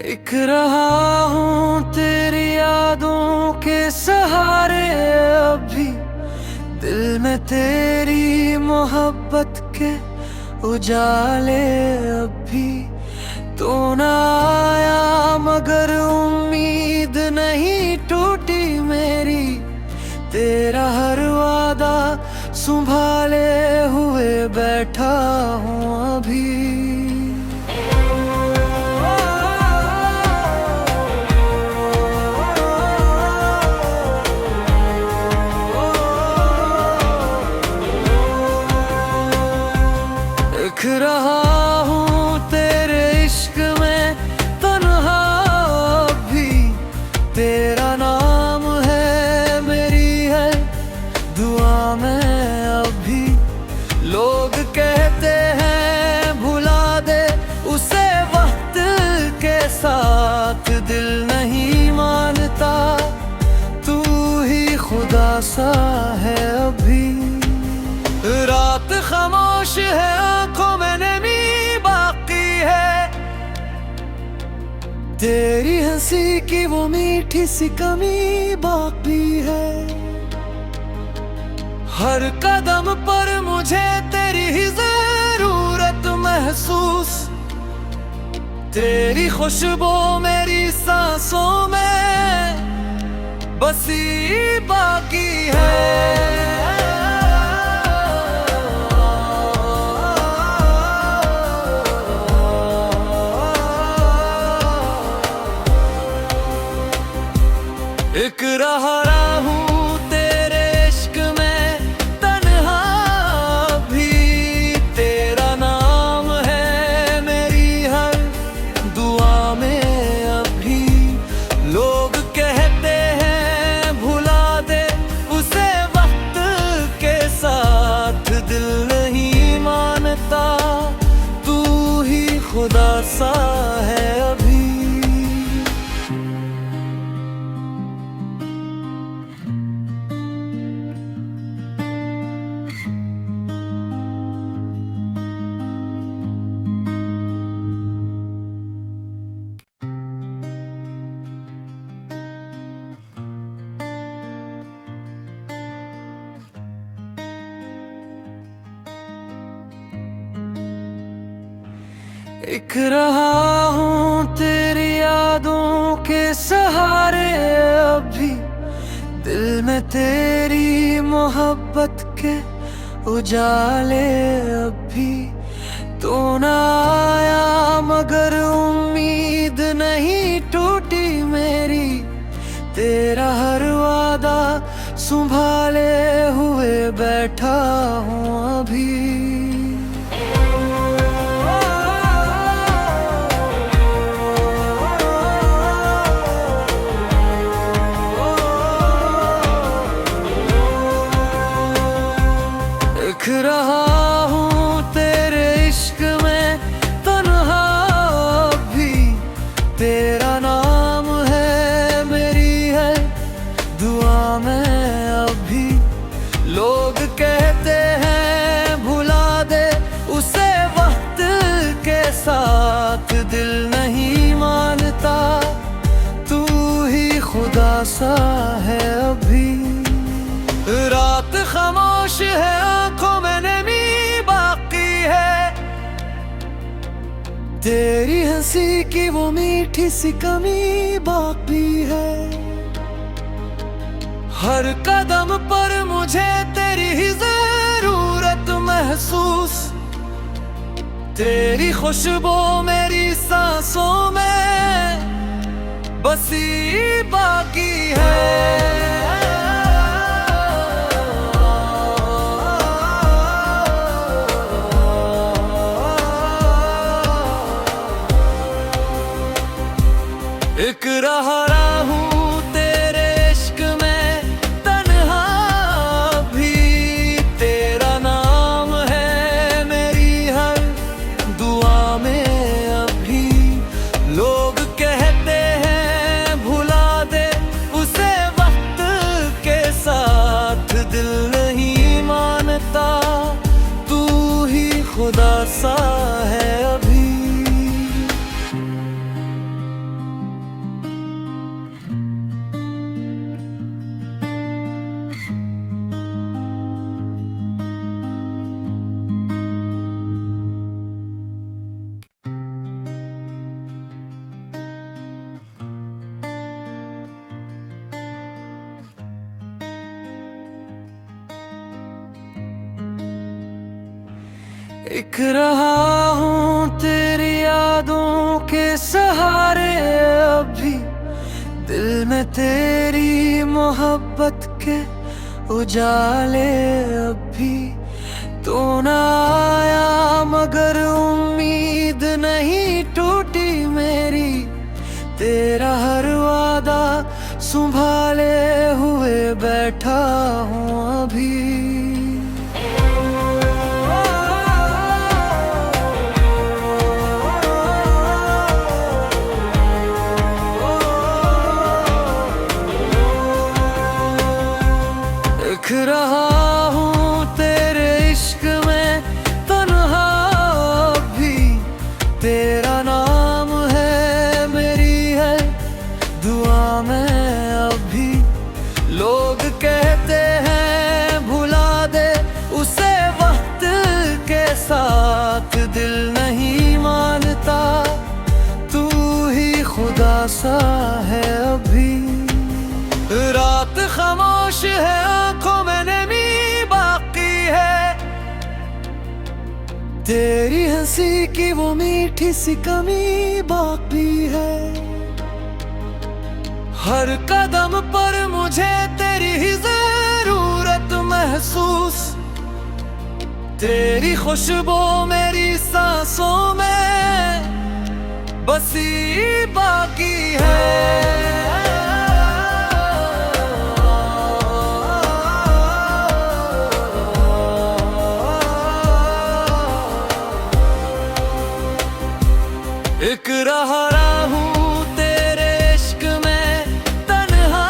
एक रहा हूँ तेरी यादों के सहारे अभी, दिल में तेरी मोहब्बत के उजाले अभी। तो ना आया मगर उम्मीद नहीं टूटी मेरी, तेरा हर वादा संभाले हुए बैठा हूँ अभी। देख रहा हूँ तेरे इश्क में तन्हा भी, तेरा नाम है मेरी है दुआ में अभी। लोग कहते हैं भुला दे उसे वक्त के साथ, दिल नहीं मानता तू ही खुदा सा है अभी। रात खामोश है आंखों में नमी बाकी है, तेरी हंसी की वो मीठी सी कमी बाकी है। हर कदम पर मुझे तेरी ही जरूरत महसूस, तेरी खुशबू मेरी सांसों में बसी बाकी है। एक रहा हूँ तेरे इश्क में तन्हा भी, तेरा नाम है मेरी हर दुआ में अभी। लोग कहते हैं भुला दे उसे वक्त के साथ, दिल नहीं मानता तू ही खुदा सा है अभी। एक रहा हूँ तेरी यादों के सहारे अभी, दिल में तेरी मोहब्बत के उजाले अभी। तो ना आया मगर उम्मीद नहीं टूटी मेरी, तेरा हर वादा संभाले हुए बैठा हूँ अभी। देख रहा हूँ तेरे इश्क में तन्हा भी, तेरा नाम है मेरी है दुआ में अभी। लोग कहते हैं भुला दे उसे वक्त के साथ, दिल नहीं मानता तू ही खुदा सा है अभी। रात खामोश है आंखों में नमी बाकी है, तेरी हंसी की वो मीठी सी कमी बाकी है। हर कदम पर मुझे तेरी ही जरूरत महसूस, तेरी खुशबू मेरी सांसों में बसी बाकी है। एक रहा हूँ तेरे इश्क में तन्हा भी, तेरा नाम है मेरी हर दुआ में अभी। लोग कहते हैं भुला दे उसे वक्त एक रहा हूँ तेरी यादों के सहारे, अभी दिल में तेरी मोहब्बत के उजाले। अभी तो ना आया मगर उम्मीद नहीं टूटी मेरी, तेरा हर वादा संभाले हुए बैठा हूँ अभी। देख रहा हूँ तेरे इश्क में तन्हा, भी तेरा नाम है मेरी है दुआ में। अभी लोग कहते हैं भुला दे उसे वक्त के साथ, दिल नहीं मानता तू ही खुदा सा है अभी। रात खामोश है, आंखों में नमी बाकी है, तेरी हंसी की वो मीठी सी कमी बाकी है। हर कदम पर मुझे तेरी ही जरूरत महसूस, तेरी खुशबू मेरी सांसों में बसी बाकी है। एक रहा हूँ तेरे इश्क में तन्हा,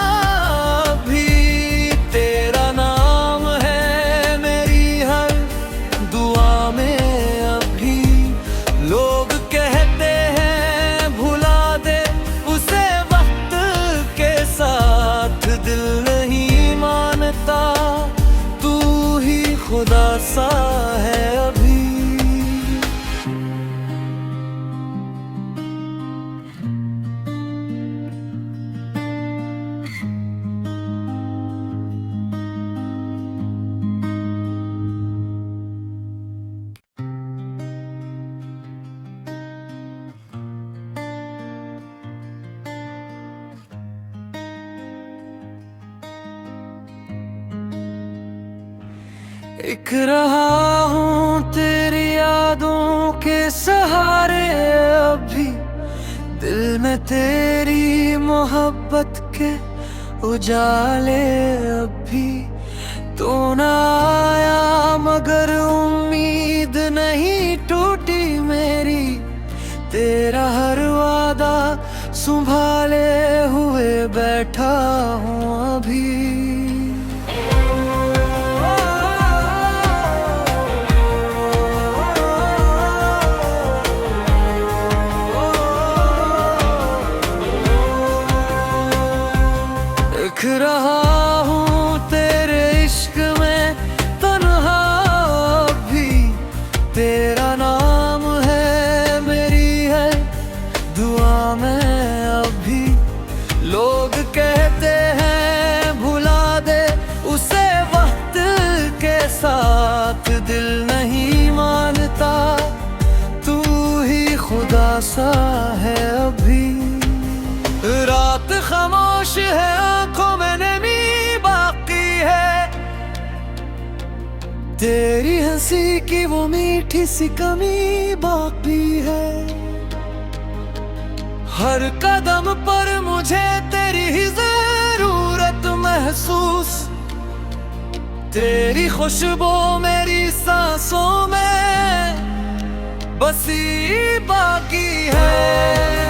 भी तेरा नाम है मेरी हर दुआ में। अभी लोग कहते हैं भुला दे उसे वक्त के साथ, दिल नहीं मानता तू ही खुदा सा है अभी। एक रहा हूँ तेरी यादों के सहारे, अभी दिल में तेरी मोहब्बत के उजाले। अभी तो ना आया मगर उम्मीद नहीं टूटी मेरी, तेरा हर वादा संभाले हुए बैठा हूँ अभी। देख रहा हूँ तेरे इश्क में तन्हा, भी तेरा नाम है मेरी है दुआ में। अभी लोग कहते हैं भुला दे उसे वक्त के साथ, दिल नहीं मानता तू ही खुदा सा है अभी। रात खामोश है, आंखों में नमी बाकी है, तेरी हंसी की वो मीठी सी कमी बाकी है। हर कदम पर मुझे तेरी ही जरूरत महसूस, तेरी खुशबू मेरी सांसों में बसी बाकी है।